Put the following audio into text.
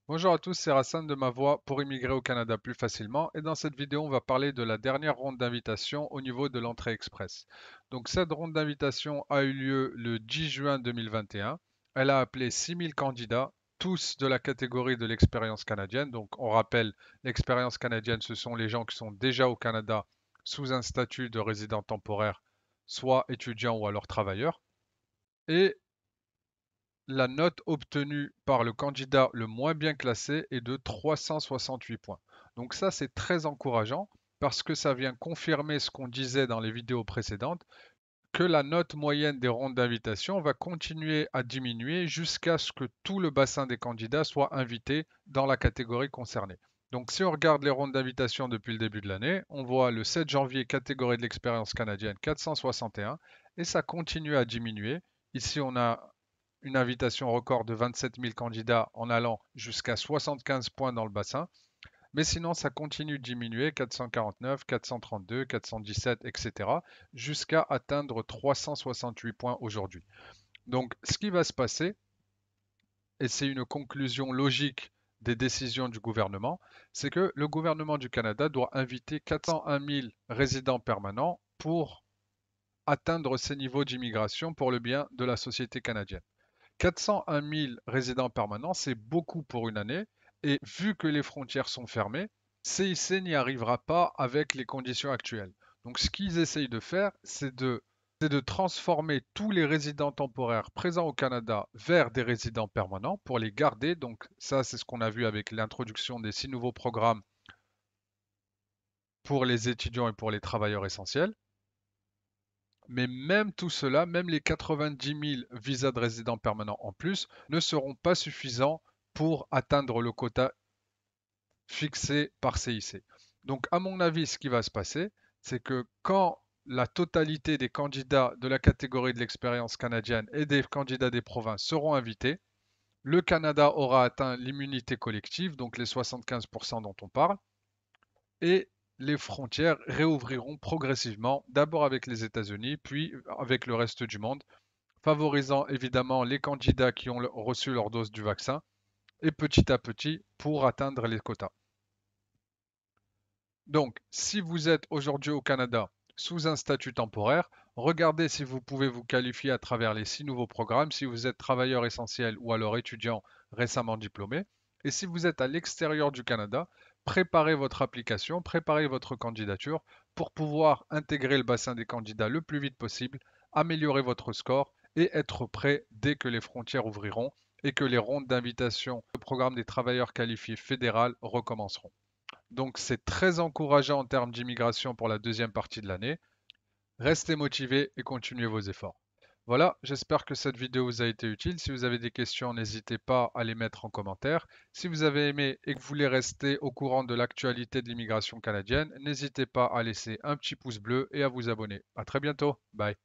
Bonjour à tous, c'est Rassan de Ma Voix pour immigrer au Canada plus facilement et dans cette vidéo on va parler de la dernière ronde d'invitation au niveau de l'entrée express. Donc cette ronde d'invitation a eu lieu le 10 juin 2021. Elle a appelé 6000 candidats, tous de la catégorie de l'expérience canadienne. Donc on rappelle, l'expérience canadienne ce sont les gens qui sont déjà au Canada sous un statut de résident temporaire, soit étudiant ou alors travailleur. Et la note obtenue par le candidat le moins bien classé est de 368 points. Donc ça, c'est très encourageant parce que ça vient confirmer ce qu'on disait dans les vidéos précédentes, que la note moyenne des rondes d'invitation va continuer à diminuer jusqu'à ce que tout le bassin des candidats soit invité dans la catégorie concernée. Donc si on regarde les rondes d'invitation depuis le début de l'année, on voit le 7 janvier catégorie de l'expérience canadienne 461 et ça continue à diminuer. Ici, on a une invitation record de 27 000 candidats en allant jusqu'à 75 points dans le bassin. Mais sinon, ça continue de diminuer, 449, 432, 417, etc., jusqu'à atteindre 368 points aujourd'hui. Donc, ce qui va se passer, et c'est une conclusion logique des décisions du gouvernement, c'est que le gouvernement du Canada doit inviter 401 000 résidents permanents pour atteindre ces niveaux d'immigration pour le bien de la société canadienne. 401 000 résidents permanents, c'est beaucoup pour une année. Et vu que les frontières sont fermées, CIC n'y arrivera pas avec les conditions actuelles. Donc ce qu'ils essayent de faire, c'est de transformer tous les résidents temporaires présents au Canada vers des résidents permanents pour les garder. Donc ça, c'est ce qu'on a vu avec l'introduction des 6 nouveaux programmes pour les étudiants et pour les travailleurs essentiels. Mais même tout cela, même les 90 000 visas de résidents permanents en plus, ne seront pas suffisants pour atteindre le quota fixé par CIC. Donc, à mon avis, ce qui va se passer, c'est que quand la totalité des candidats de la catégorie de l'expérience canadienne et des candidats des provinces seront invités, le Canada aura atteint l'immunité collective, donc les 75% dont on parle, et les frontières réouvriront progressivement, d'abord avec les États-Unis, puis avec le reste du monde, favorisant évidemment les candidats qui ont reçu leur dose du vaccin, et petit à petit pour atteindre les quotas. Donc, si vous êtes aujourd'hui au Canada sous un statut temporaire, regardez si vous pouvez vous qualifier à travers les 6 nouveaux programmes, si vous êtes travailleur essentiel ou alors étudiant récemment diplômé. Et si vous êtes à l'extérieur du Canada, préparez votre application, préparez votre candidature pour pouvoir intégrer le bassin des candidats le plus vite possible, améliorer votre score et être prêt dès que les frontières ouvriront et que les rondes d'invitation au programme des travailleurs qualifiés fédéral recommenceront. Donc c'est très encourageant en termes d'immigration pour la deuxième partie de l'année. Restez motivés et continuez vos efforts. Voilà, j'espère que cette vidéo vous a été utile. Si vous avez des questions, n'hésitez pas à les mettre en commentaire. Si vous avez aimé et que vous voulez rester au courant de l'actualité de l'immigration canadienne, n'hésitez pas à laisser un petit pouce bleu et à vous abonner. À très bientôt. Bye.